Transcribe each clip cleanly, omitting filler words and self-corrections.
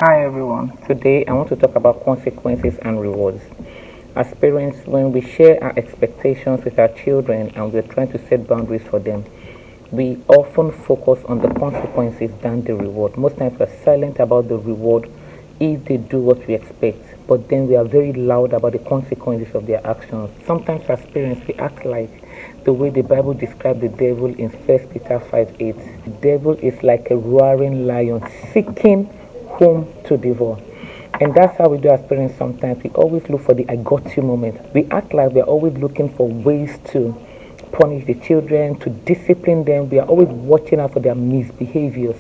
Hi everyone. Today I want to talk about consequences and rewards. As parents, when we share our expectations with our children and we're trying to set boundaries for them, we often focus on the consequences than the reward. Most times we're silent about the reward if they do what we expect, but then we are very loud about the consequences of their actions. Sometimes as parents, we act like the way the Bible describes the devil in 1 Peter 5:8. The devil is like a roaring lion seeking whom to devour. And that's how we do as parents sometimes. We always look for the I got you moment. We act like we're always looking for ways to punish the children, to discipline them. We are always watching out for their misbehaviors.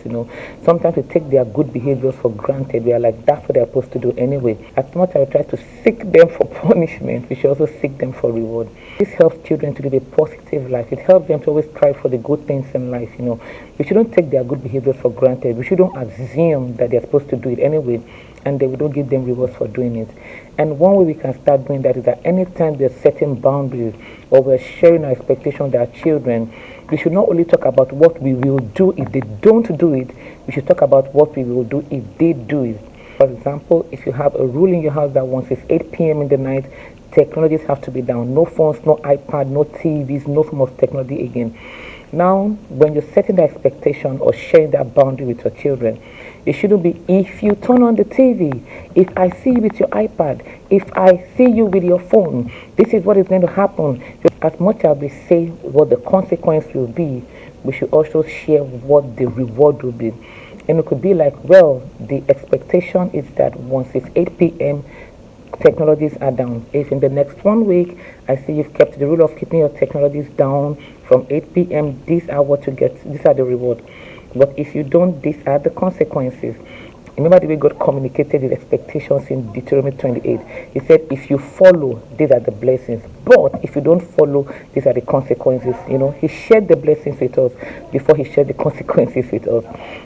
Sometimes we take their good behaviors for granted. We are like, that's what they're supposed to do anyway. As much as we try to seek them for punishment, we should also seek them for reward. This helps children to live a positive life. It helps them to always strive for the good things in life. We shouldn't take their good behaviors for granted. We shouldn't assume that they're supposed to do it anyway, and then we don't give them rewards for doing it. And one way we can start doing that is that anytime there's setting boundaries or we're sharing our expectations with our children, we should not only talk about what we will do if they don't do it, we should talk about what we will do if they do it. For example, if you have a rule in your house that once it's 8 p.m. in the night, technologies have to be down. No phones, no iPad, no TVs, no form of technology again. Now, when you're setting the expectation or sharing that boundary with your children, it shouldn't be if you turn on the TV, if I see you with your iPad, if I see you with your phone, this is what is going to happen. Just as much as we say what the consequence will be, we should also share what the reward will be. And it could be like, well, the expectation is that once it's 8 p.m., technologies are down. If in the next 1 week I see you've kept the rule of keeping your technologies down from 8 p.m., these are what you get, these are the rewards. But if you don't, these are the consequences. Remember the way God communicated his expectations in Deuteronomy 28. He said, if you follow, these are the blessings. But if you don't follow, these are the consequences. He shared the blessings with us before he shared the consequences with us.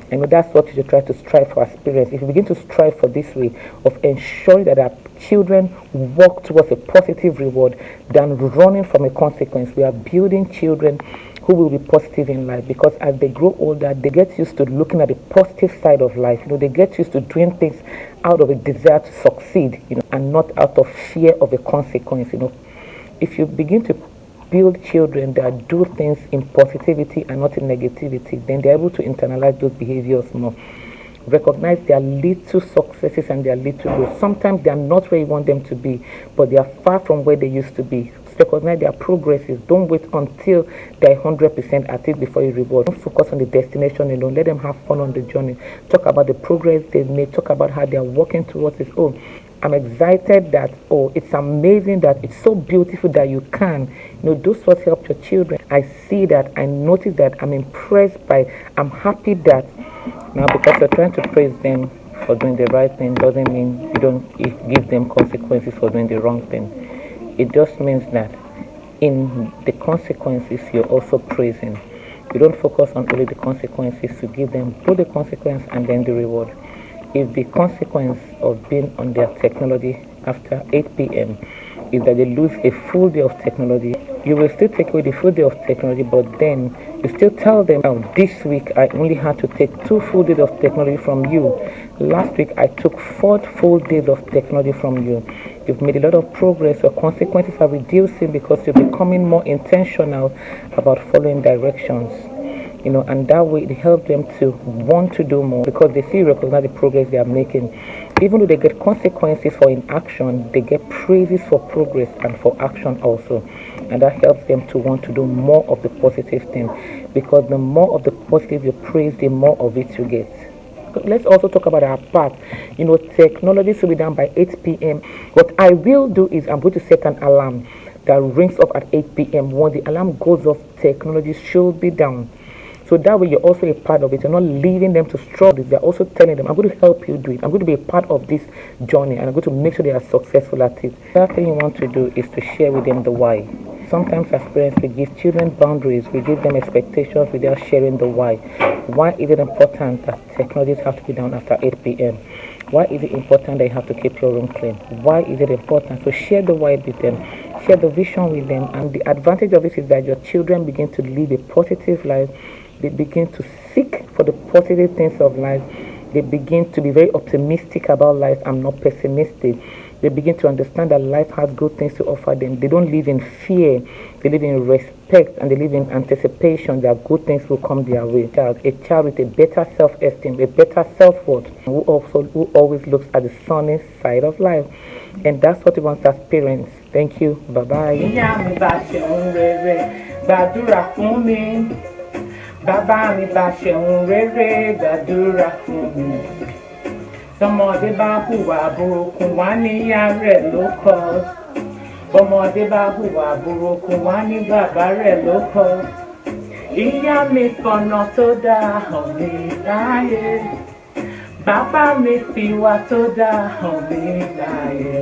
And that's what you should try to strive for as parents. If you begin to strive for this way of ensuring that our children walk towards a positive reward than running from a consequence, we are building children who will be positive in life, because as they grow older, they get used to looking at the positive side of life. They get used to doing things out of a desire to succeed, and not out of fear of a consequence. If you begin to build children that do things in positivity and not in negativity, then they're able to internalize those behaviors more. Recognize their little successes and their little growth. Sometimes they are not where you want them to be, but they are far from where they used to be. Recognize their progresses. Don't wait until they're 100% at it before you reward. Don't focus on the destination alone. Let them have fun on the journey. Talk about the progress they've made. Talk about how they're working towards it. Oh, I'm excited that, it's amazing that, it's so beautiful that you can. Those what help your children. I see that. I notice that. I'm impressed by, I'm happy that. Now, because you're trying to praise them for doing the right thing doesn't mean you don't give them consequences for doing the wrong thing. It just means that in the consequences, you're also praising. You don't focus on only the consequences, to give them both the consequence and then the reward. If the consequence of being on their technology after 8 p.m. is that they lose a full day of technology, you will still take away the full day of technology, but then you still tell them, oh, this week I only had to take 2 full days of technology from you. Last week I took 4 full days of technology from you. You've made a lot of progress. Your consequences are reducing because you're becoming more intentional about following directions. And that way it helps them to want to do more, because they see, recognize the progress they are making. Even though they get consequences for inaction, they get praises for progress and for action also. And that helps them to want to do more of the positive thing, because the more of the positive you praise, the more of it you get. Let's also talk about our part. Technology should be done by 8 p.m. What I will do is I'm going to set an alarm that rings up at 8 p.m. When the alarm goes off, technology should be down. So that way you're also a part of it. You're not leaving them to struggle. You're also telling them, I'm going to help you do it. I'm going to be a part of this journey, and I'm going to make sure they are successful at it. The other thing you want to do is to share with them the why. Sometimes as parents, we give children boundaries, we give them expectations without sharing the why. Why is it important that technologies have to be down after 8 p.m.? Why is it important that you have to keep your room clean? Why is it important? So share the why with them, share the vision with them, and the advantage of it is that your children begin to live a positive life. They begin to seek for the positive things of life. They begin to be very optimistic about life and not pessimistic. They begin to understand that life has good things to offer them. They don't live in fear. They live in respect, and they live in anticipation that good things will come their way. A child with a better self-esteem, a better self-worth, who always looks at the sunny side of life. And that's what we want as parents. Thank you. Bye-bye. Bàbá mi bá ṣeun rere gbàdúrà fún mi. Tọmọdé bá hùwà burúkú wá níyà rẹ̀ ló kọ́. Bọ́mọdé bá hùwà burúkú wá ní bàbá rẹ̀ ló kọ́. Ìyá mi fọ̀nà tó dáa hàn mí láyé. Bàbá mi fìwà tó dáa hàn mí láyé.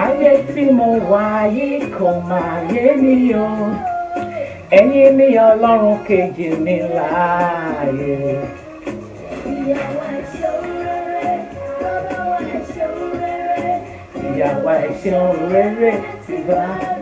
Ayé tí mo wà yìí kò máa yé mi o. Ẹ̀yin ni Ọlọ́run kejì mi láàyè. Ìyàwó ẹ ṣeun rere, ti bá.